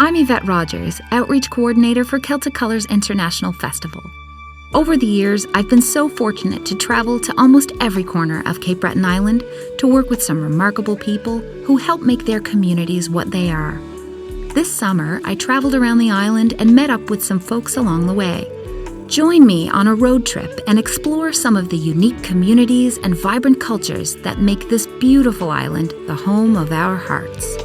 I'm Yvette Rogers, Outreach Coordinator for Celtic Colours International Festival. Over the years, I've been so fortunate to travel to almost every corner of Cape Breton Island to work with some remarkable people who help make their communities what they are. This summer, I traveled around the island and met up with some folks along the way. Join me on a road trip and explore some of the unique communities and vibrant cultures that make this beautiful island the home of our hearts.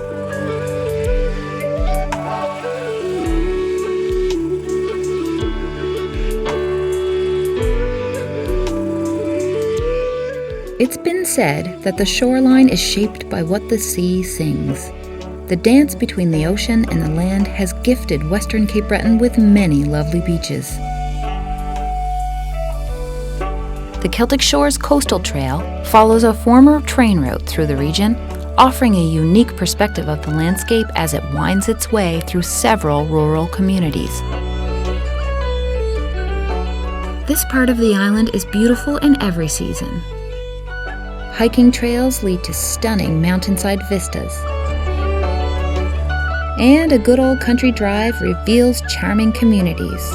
It's been said that the shoreline is shaped by what the sea sings. The dance between the ocean and the land has gifted Western Cape Breton with many lovely beaches. The Celtic Shores Coastal Trail follows a former train route through the region, offering a unique perspective of the landscape as it winds its way through several rural communities. This part of the island is beautiful in every season. Hiking trails lead to stunning mountainside vistas. And a good old country drive reveals charming communities.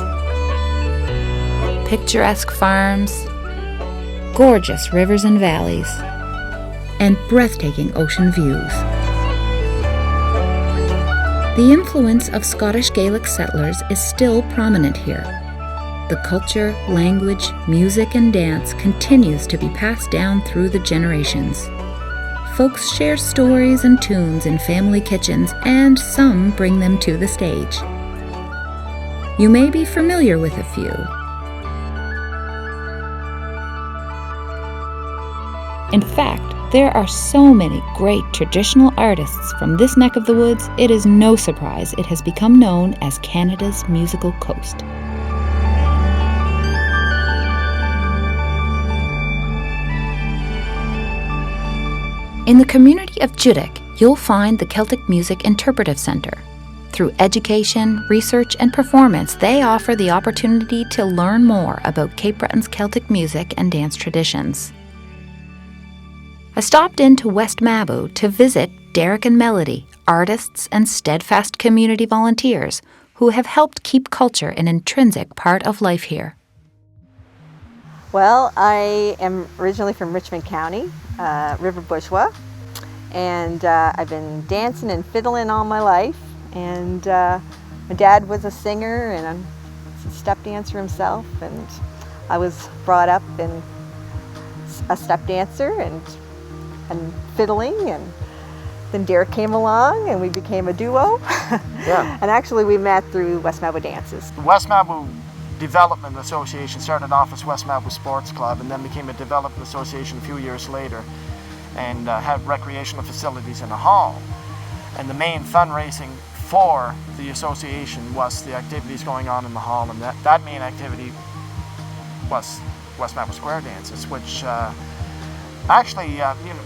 Picturesque farms, gorgeous rivers and valleys, and breathtaking ocean views. The influence of Scottish Gaelic settlers is still prominent here. The culture, language, music, and dance continues to be passed down through the generations. Folks share stories and tunes in family kitchens, and some bring them to the stage. You may be familiar with a few. In fact, there are so many great traditional artists from this neck of the woods, it is no surprise it has become known as Canada's musical coast. In the community of Derrick, you'll find the Celtic Music Interpretive Centre. Through education, research, and performance, they offer the opportunity to learn more about Cape Breton's Celtic music and dance traditions. I stopped into West Mabou to visit Derrick and Melody, artists and steadfast community volunteers who have helped keep culture an intrinsic part of life here. Well, I am originally from Richmond County, River Bourgeois, and I've been dancing and fiddling all my life. And my dad was a singer and a step dancer himself, and I was brought up in a step dancer and fiddling, and then Derrick came along and we became a duo. Yeah. And actually we met through West Mabou dances. The West Mabou Development Association started off as West Mabou Sports Club and then became a development association a few years later, and had recreational facilities in a hall. And the main fundraising for the association was the activities going on in the hall, and that main activity was West Mabou Square Dances, which actually,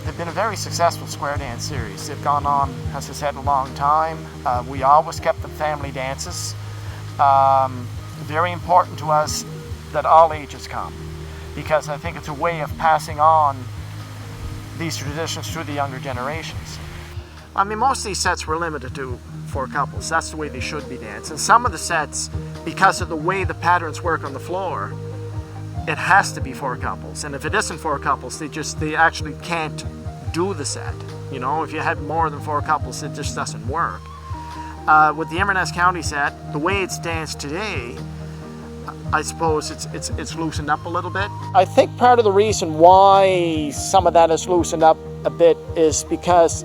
they've been a very successful square dance series. They've gone on, as I said, a long time. We always kept the family dances. Very important to us that all ages come, because I think it's a way of passing on these traditions to the younger generations. I mean, most of these sets were limited to 4 couples. That's the way they should be danced. And some of the sets, because of the way the patterns work on the floor, it has to be 4 couples. And if it isn't 4 couples, they actually can't do the set. You know, if you had more than 4 couples, it just doesn't work. With the Inverness County set, the way it's danced today, I suppose it's loosened up a little bit. I think part of the reason why some of that is loosened up a bit is because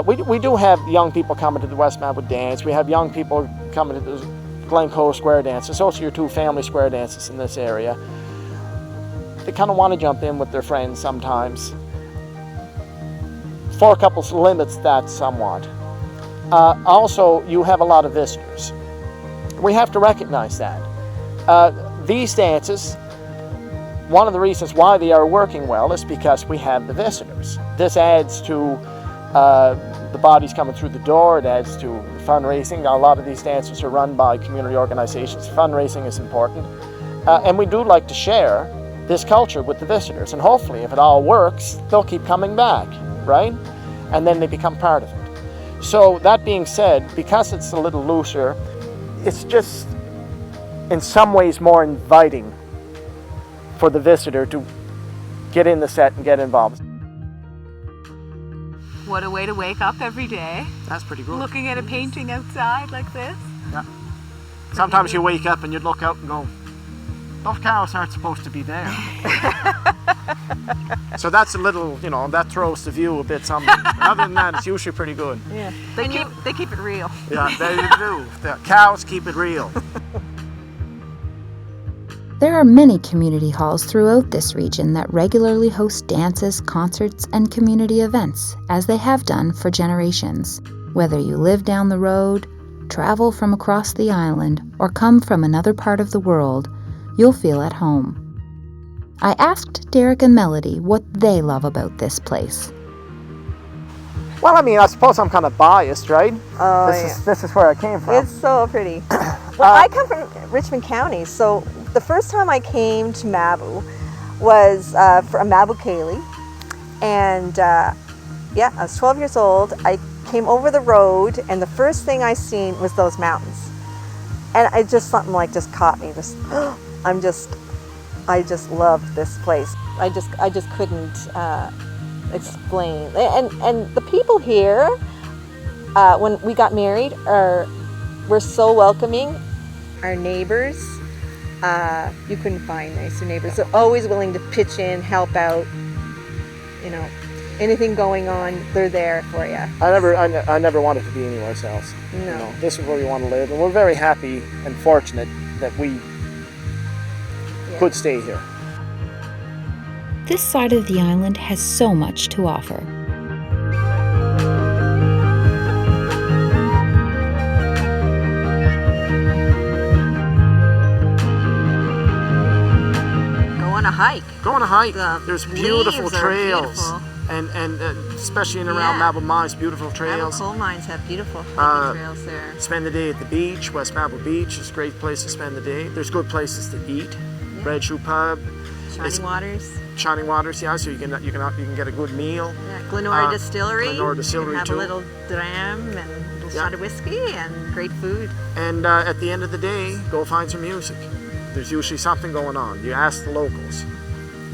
we do have young people coming to the West Mabou dance. We have young people coming to the Glencoe square dances. Those are your 2 family square dances in this area. They kind of want to jump in with their friends sometimes. 4 couples limits that somewhat. Also, you have a lot of visitors. We have to recognize that. These dances, one of the reasons why they are working well is because we have the visitors. This adds to the bodies coming through the door, it adds to fundraising. A lot of these dances are run by community organizations. Fundraising is important. And we do like to share this culture with the visitors. And hopefully, if it all works, they'll keep coming back, right? And then they become part of it. So that being said, because it's a little looser, it's just in some ways more inviting for the visitor to get in the set and get involved. What a way to wake up every day, That's pretty good. looking at a painting outside like this. Yeah. Sometimes you wake up and you look out and go, those cows aren't supposed to be there. So that's a little, that throws the view a bit something. Other than that, it's usually pretty good. Yeah, they keep it real. Yeah, they do. The cows keep it real. There are many community halls throughout this region that regularly host dances, concerts, and community events, as they have done for generations. Whether you live down the road, travel from across the island, or come from another part of the world, you'll feel at home. I asked Derrick and Melody what they love about this place. Well, I suppose I'm kind of biased, right? Oh, This is where I came from. It's so pretty. Well, I come from Richmond County, so the first time I came to Mabou was from Mabou Gaelic, and I was 12 years old. I came over the road, and the first thing I seen was those mountains, and something just caught me. I just loved this place. I just couldn't explain. And the people here, when we got married, were so welcoming. Our neighbors, you couldn't find nicer neighbors. They're always willing to pitch in, help out. Anything going on, they're there for you. I never wanted to be anywhere else. No. This is where we want to live, and we're very happy and fortunate that we could stay here. This side of the island has so much to offer. Go on a hike. There's beautiful leaves are trails. beautiful. And especially in around Mabou Mines, beautiful trails. Coal mines have beautiful hiking trails there. Spend the day at the beach. West Mabou Beach is a great place to spend the day. There's good places to eat. Red Shoe Pub. Shining Waters, yeah. So you can get a good meal. Yeah, Glenora Distillery. Glenora Distillery you can have too. a little dram and a little shot of whiskey and great food. And at the end of the day, go find some music. There's usually something going on. You ask the locals,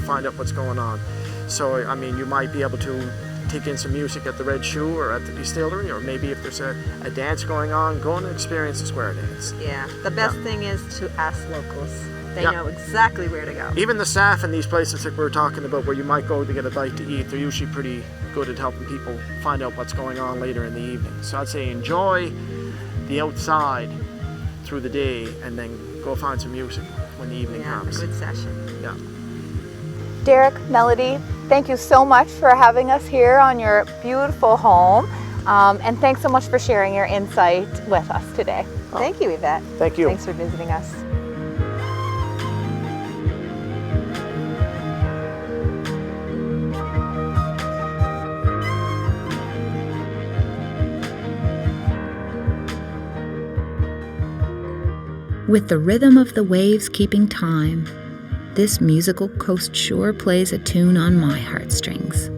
find out what's going on. So, you might be able to take in some music at the Red Shoe or at the distillery, or maybe if there's a dance going on, go and experience a square dance. Yeah, the best thing is to ask locals. They know exactly where to go. Even the staff in these places that we're talking about where you might go to get a bite to eat, they're usually pretty good at helping people find out what's going on later in the evening. So I'd say enjoy the outside through the day and then go find some music when the evening comes. A good session. Yeah. Derrick, Melody, thank you so much for having us here on your beautiful home. And thanks so much for sharing your insight with us today. Thank you, Yvette. Thank you. Thanks for visiting us. With the rhythm of the waves keeping time, this musical coast shore plays a tune on my heartstrings.